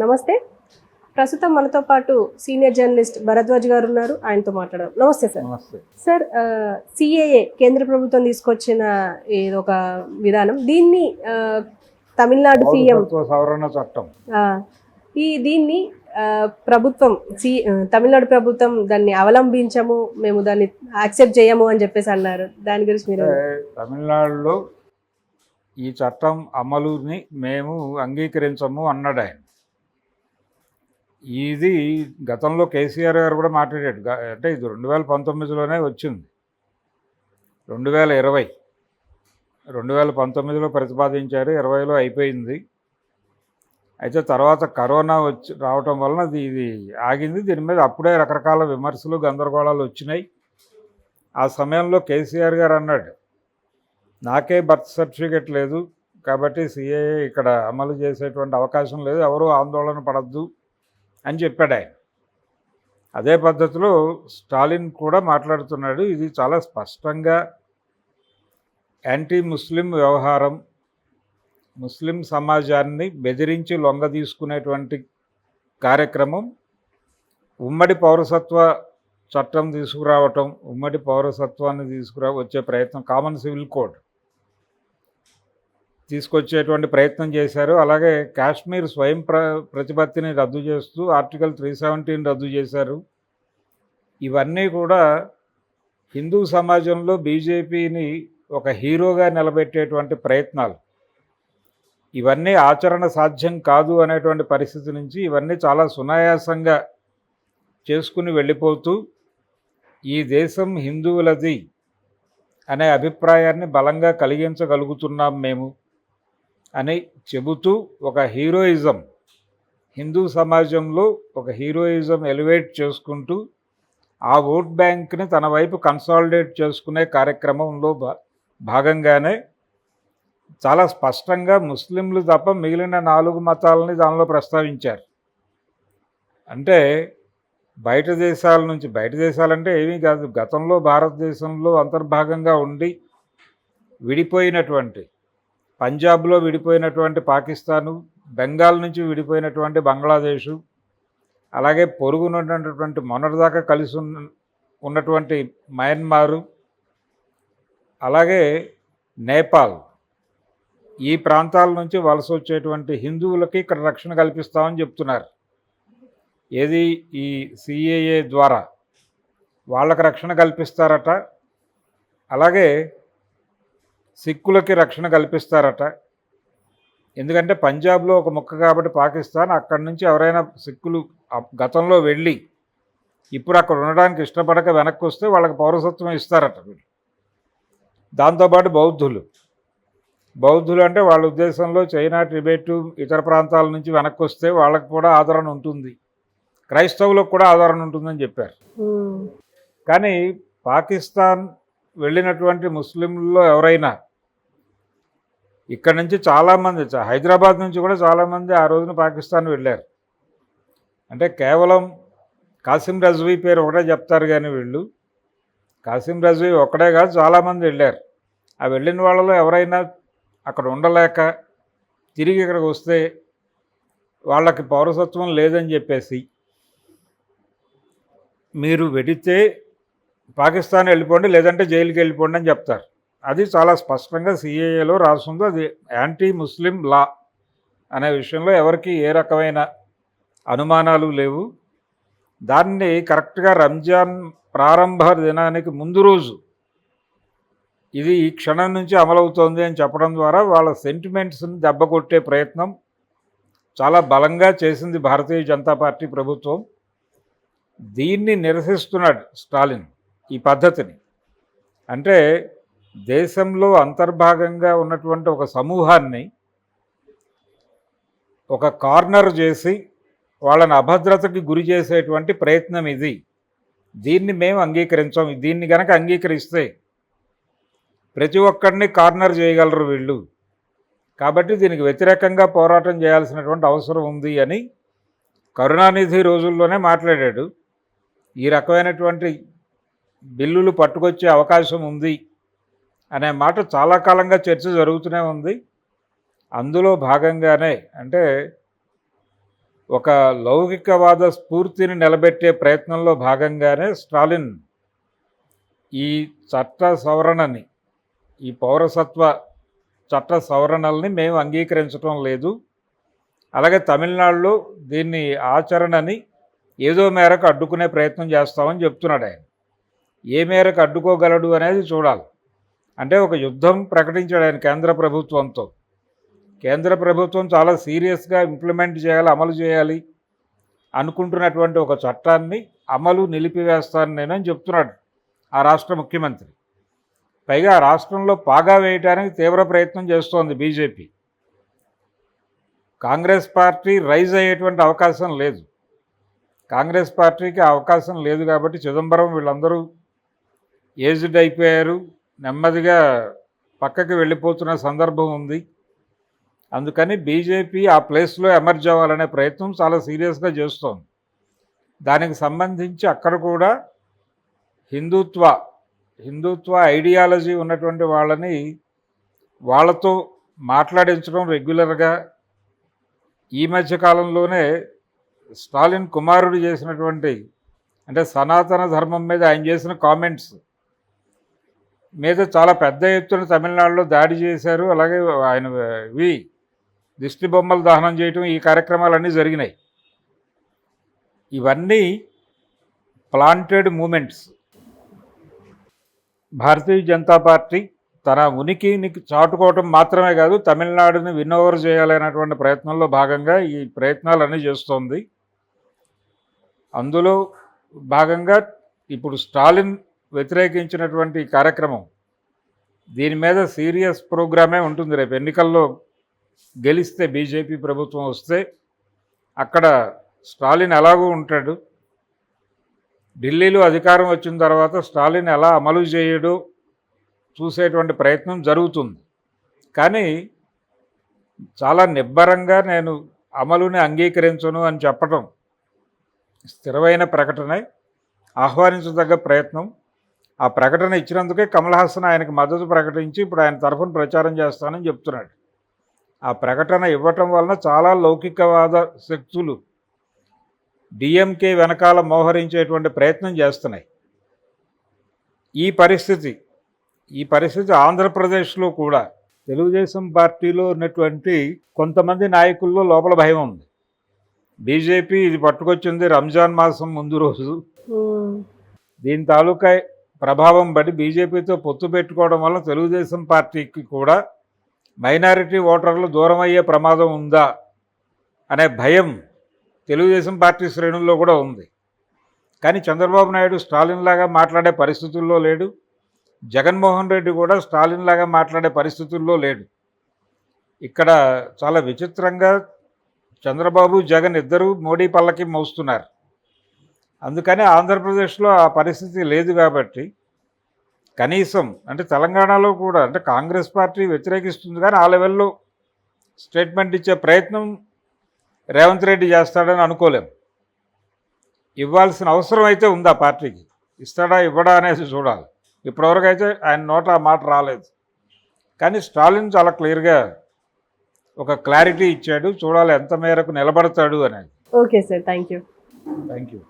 నమస్తే. ప్రస్తుతం మనతో పాటు సీనియర్ జర్నలిస్ట్ భరద్వాజ్ గారు ఉన్నారు. ఆయనతో మాట్లాడదాం. నమస్తే సార్. నమస్తే సార్, సిఏఏ కేంద్ర ప్రభుత్వం తీసుకొచ్చిన ఏదో ఒక విధానం, దీన్ని తమిళనాడు సీఎం సవరణ చట్టం దీన్ని ప్రభుత్వం తమిళనాడు ప్రభుత్వం దాన్ని అవలంబించము, మేము దాన్ని యాక్సెప్ట్ చేయము అని చెప్పేసి అన్నారు. దాని గురించి మీరు తమిళనాడులో ఈ చట్టం అమలుని మేము అంగీకరించము అన్నాడు ఆయన. ఇది గతంలో కేసీఆర్ గారు కూడా మాట్లాడాడు. అంటే ఇది 2019లోనే వచ్చింది. 2019లో ప్రతిపాదించారు, 20లో అయిపోయింది. అయితే తర్వాత కరోనా రావటం వలన ఇది ఆగింది. దీని మీద అప్పుడే రకరకాల విమర్శలు గందరగోళాలు వచ్చినాయి. ఆ సమయంలో కేసీఆర్ గారు అన్నాడు, నాకే బర్త్ సర్టిఫికెట్ లేదు కాబట్టి సిఏఏ ఇక్కడ అమలు చేసేటువంటి అవకాశం లేదు, ఎవరూ ఆందోళన పడద్దు అని చెప్పాడు ఆయన. అదే పద్ధతిలో స్టాలిన్ కూడా మాట్లాడుతున్నాడు. ఇది చాలా స్పష్టంగా యాంటీ ముస్లిం వ్యవహారం, ముస్లిం సమాజాన్ని బెదిరించి లొంగ తీసుకునేటువంటి కార్యక్రమం. ఉమ్మడి పౌరసత్వ చట్టం తీసుకురావటం, ఉమ్మడి పౌరసత్వాన్ని వచ్చే ప్రయత్నం, కామన్ సివిల్ కోడ్ తీసుకొచ్చేటువంటి ప్రయత్నం చేశారు. అలాగే కాశ్మీర్ స్వయం ప్రతిపత్తిని రద్దు చేస్తూ ఆర్టికల్ 317 రద్దు చేశారు. ఇవన్నీ కూడా హిందూ సమాజంలో బీజేపీని ఒక హీరోగా నిలబెట్టేటువంటి ప్రయత్నాలు. ఇవన్నీ ఆచరణ సాధ్యం కాదు అనేటువంటి పరిస్థితి నుంచి ఇవన్నీ చాలా సునాయాసంగా చేసుకుని వెళ్ళిపోతూ ఈ దేశం హిందువులది అనే అభిప్రాయాన్ని బలంగా కలిగించగలుగుతున్నాం మేము అని చెబుతూ ఒక హీరోయిజం, హిందూ సమాజంలో ఒక హీరోయిజం ఎలివేట్ చేసుకుంటూ ఆ ఓట్ బ్యాంక్ని తన వైపు కన్సాలిడేట్ చేసుకునే కార్యక్రమంలో భాగంగానే చాలా స్పష్టంగా ముస్లింలు తప్ప మిగిలిన 4 మతాలని దానిలో ప్రస్తావించారు. అంటే బయట దేశాలంటే ఏమీ కాదు, గతంలో భారతదేశంలో అంతర్భాగంగా ఉండి విడిపోయినటువంటి, పంజాబ్లో విడిపోయినటువంటి పాకిస్తాను, బెంగాల్ నుంచి విడిపోయినటువంటి బంగ్లాదేశు, అలాగే పొరుగునున్నటువంటి మొన్నటిదాకా కలిసి ఉన్నటువంటి మయన్మారు, అలాగే నేపాల్, ఈ ప్రాంతాల నుంచి వలస వచ్చేటువంటి హిందువులకి ఇక్కడ రక్షణ కల్పిస్తామని చెప్తున్నారు. ఏది ఈ సిఏఏ ద్వారా వాళ్ళకి రక్షణ కల్పిస్తారట. అలాగే సిక్కులకి రక్షణ కల్పిస్తారట. ఎందుకంటే పంజాబ్లో ఒక ముక్క కాబట్టి పాకిస్తాన్, అక్కడి నుంచి ఎవరైనా సిక్కులు గతంలో వెళ్ళి ఇప్పుడు అక్కడ ఉండడానికి ఇష్టపడక వెనక్కి వస్తే వాళ్ళకి పౌరసత్వం ఇస్తారట. దాంతోపాటు బౌద్ధులు అంటే వాళ్ళ ఉద్దేశంలో చైనా, టిబెట్, ఇతర ప్రాంతాల నుంచి వెనక్కి వస్తే వాళ్ళకి కూడా ఆదరణ ఉంటుంది, క్రైస్తవులకు కూడా ఆదరణ ఉంటుందని చెప్పారు. కానీ పాకిస్తాన్ వెళ్ళినటువంటి ముస్లింలలో ఎవరైనా ఇక్కడ నుంచి చాలామంది, హైదరాబాద్ నుంచి కూడా చాలామంది ఆ రోజున పాకిస్తాన్ వెళ్ళారు. అంటే కేవలం కాసిం రజ్వీ పేరు ఒకటే చెప్తారు, కానీ వీళ్ళు కాసిం రజ్వీ ఒక్కడే కాదు, చాలామంది వెళ్ళారు. ఆ వెళ్ళిన వాళ్ళలో ఎవరైనా అక్కడ ఉండలేక తిరిగి ఇక్కడికి వస్తే వాళ్ళకి పౌరసత్వం లేదని చెప్పేసి, మీరు వెడితే పాకిస్తాన్ వెళ్ళిపోండి లేదంటే జైలుకి వెళ్ళిపోండి అని చెప్తారు. అది చాలా స్పష్టంగా సిఏఏలో రాస్తుంది. అది యాంటీ ముస్లిం లా అనే విషయంలో ఎవరికి ఏ రకమైన అనుమానాలు లేవు. దాన్ని కరెక్ట్గా రంజాన్ ప్రారంభ దినానికి ముందు రోజు ఇది ఈ క్షణం నుంచి అమలవుతోంది అని చెప్పడం ద్వారా వాళ్ళ సెంటిమెంట్స్ని దెబ్బకొట్టే ప్రయత్నం చాలా బలంగా చేసింది భారతీయ జనతా పార్టీ ప్రభుత్వం. దీన్ని నిరసిస్తున్నాడు స్టాలిన్, ఈ పద్ధతిని. అంటే దేశంలో అంతర్భాగంగా ఉన్నటువంటి ఒక సమూహాన్ని ఒక కార్నర్ చేసి వాళ్ళని అభద్రతకి గురి చేసేటువంటి ప్రయత్నం ఇది. దీన్ని మేము అంగీకరించాం. దీన్ని గనక అంగీకరిస్తే ప్రతి ఒక్కరిని కార్నర్ చేయగలరు వీళ్ళు, కాబట్టి దీనికి వ్యతిరేకంగా పోరాటం చేయాల్సినటువంటి అవసరం ఉంది అని కరుణానిధి రోజుల్లోనే మాట్లాడాడు. ఈ రకమైనటువంటి బిల్లులు పట్టుకొచ్చే అవకాశం ఉంది అనే మాట చాలా కాలంగా చర్చ జరుగుతూనే ఉంది. అందులో భాగంగానే అంటే ఒక లౌకికవాద స్ఫూర్తిని నిలబెట్టే ప్రయత్నంలో భాగంగానే స్టాలిన్ ఈ చట్ట సవరణని, ఈ పౌరసత్వ చట్ట సవరణల్ని మేము అంగీకరించడం లేదు, అలాగే తమిళనాడులో దీన్ని ఆచరణని ఏదో మేరకు అడ్డుకునే ప్రయత్నం చేస్తామని చెప్తున్నాడు ఆయన. ఏ మేరకు అడ్డుకోగలడు అనేది చూడాలి. అంటే ఒక యుద్ధం ప్రకటించాడు ఆయన కేంద్ర ప్రభుత్వంతో. కేంద్ర ప్రభుత్వం చాలా సీరియస్గా ఇంప్లిమెంట్ చేయాలి, అమలు చేయాలి అనుకుంటున్నటువంటి ఒక చట్టాన్ని అమలు నిలిపివేస్తాను నేనని చెప్తున్నాడు ఆ రాష్ట్ర ముఖ్యమంత్రి. పైగా ఆ రాష్ట్రంలో పాగా వేయటానికి తీవ్ర ప్రయత్నం చేస్తోంది బీజేపీ. కాంగ్రెస్ పార్టీ రైజ్ అయ్యేటువంటి అవకాశం లేదు. కాంగ్రెస్ పార్టీకి అవకాశం లేదు కాబట్టి చిదంబరం వీళ్ళందరూ ఏజ్డ్ అయిపోయారు, నెమ్మదిగా పక్కకి వెళ్ళిపోతున్న సందర్భం ఉంది. అందుకని బీజేపీ ఆ ప్లేస్లో ఎమర్జ్ అవ్వాలనే ప్రయత్నం చాలా సీరియస్గా చేస్తోంది. దానికి సంబంధించి అక్కడ కూడా హిందుత్వ ఐడియాలజీ ఉన్నటువంటి వాళ్ళతో మాట్లాడించడం రెగ్యులర్గా. ఈ మధ్య కాలంలోనే స్టాలిన్ కుమారుడు చేసినటువంటి, అంటే సనాతన ధర్మం మీద ఆయన చేసిన కామెంట్స్ మీద చాలా పెద్ద ఎత్తున తమిళనాడులో దాడి చేశారు. అలాగే ఆయన దిష్టి బొమ్మలు దహనం చేయటం, ఈ కార్యక్రమాలన్నీ జరిగినాయి. ఇవన్నీ planted moments. Bharatiya Janata party తన ఉనికిని చాటుకోవటం మాత్రమే కాదు, తమిళనాడుని విన్నోవర్ చేయాలనేటువంటి ప్రయత్నంలో భాగంగా ఈ ప్రయత్నాలన్నీ చేస్తోంది. అందులో భాగంగా ఇప్పుడు స్టాలిన్ వ్యతిరేకించినటువంటి కార్యక్రమం, దీని మీద సీరియస్ ప్రోగ్రామే ఉంటుంది. రేపు ఎన్నికల్లో గెలిస్తే, బీజేపీ ప్రభుత్వం వస్తే అక్కడ స్టాలిన్ ఎలాగూ ఉంటాడు, ఢిల్లీలో అధికారం వచ్చిన తర్వాత స్టాలిన్ ఎలా అమలు చేయడు చూసేటువంటి ప్రయత్నం జరుగుతుంది. కానీ చాలా నిబ్బరంగా నేను అమలుని అంగీకరించను అని చెప్పటం స్థిరమైన ప్రకటనే, ఆహ్వానించదగ్గ ప్రయత్నం. ఆ ప్రకటన ఇచ్చినందుకే కమల్ హాసన్ ఆయనకు మద్దతు ప్రకటించి ఇప్పుడు ఆయన తరఫున ప్రచారం చేస్తానని చెప్తున్నాడు. ఆ ప్రకటన ఇవ్వటం వలన చాలా లౌకికవాద శక్తులు డిఎంకే వెనకాల మోహరించేటువంటి ప్రయత్నం చేస్తున్నాయి. ఈ పరిస్థితి ఆంధ్రప్రదేశ్లో కూడా తెలుగుదేశం పార్టీలో ఉన్నటువంటి కొంతమంది నాయకుల్లో లోపల భయం ఉంది. బీజేపీ ఇది పట్టుకొచ్చింది రంజాన్ మాసం ముందు రోజు. దీని తాలూకా ప్రభావం బట్టి బీజేపీతో పొత్తు పెట్టుకోవడం వల్ల తెలుగుదేశం పార్టీకి కూడా మైనారిటీ ఓటర్లు దూరం అయ్యే ప్రమాదం ఉందా అనే భయం తెలుగుదేశం పార్టీ శ్రేణుల్లో కూడా ఉంది. కానీ చంద్రబాబు నాయుడు స్టాలిన్ లాగా మాట్లాడే పరిస్థితుల్లో లేడు, జగన్మోహన్ రెడ్డి కూడా స్టాలిన్ లాగా మాట్లాడే పరిస్థితుల్లో లేడు. ఇక్కడ చాలా విచిత్రంగా చంద్రబాబు జగన్ ఇద్దరూ మోడీ పల్లకి మోస్తున్నారు. అందుకని ఆంధ్రప్రదేశ్లో ఆ పరిస్థితి లేదు. కాబట్టి కనీసం అంటే తెలంగాణలో కూడా, అంటే కాంగ్రెస్ పార్టీ వ్యతిరేకిస్తుంది కానీ ఆ లెవెల్లో స్టేట్మెంట్ ఇచ్చే ప్రయత్నం రేవంత్ రెడ్డి చేస్తాడని అనుకోలేం. ఇవ్వాల్సిన అవసరం అయితే ఉంది ఆ పార్టీకి. ఇస్తాడా ఇవ్వడా అనేది చూడాలి. ఇప్పటివరకు అయితే ఆయన నోట ఆ మాట రాలేదు. కానీ స్టాలిన్ చాలా క్లియర్గా ఒక క్లారిటీ ఇచ్చాడు. చూడాలి ఎంత మేరకు నిలబడతాడు అనేది. Okay sir, thank you. Thank you.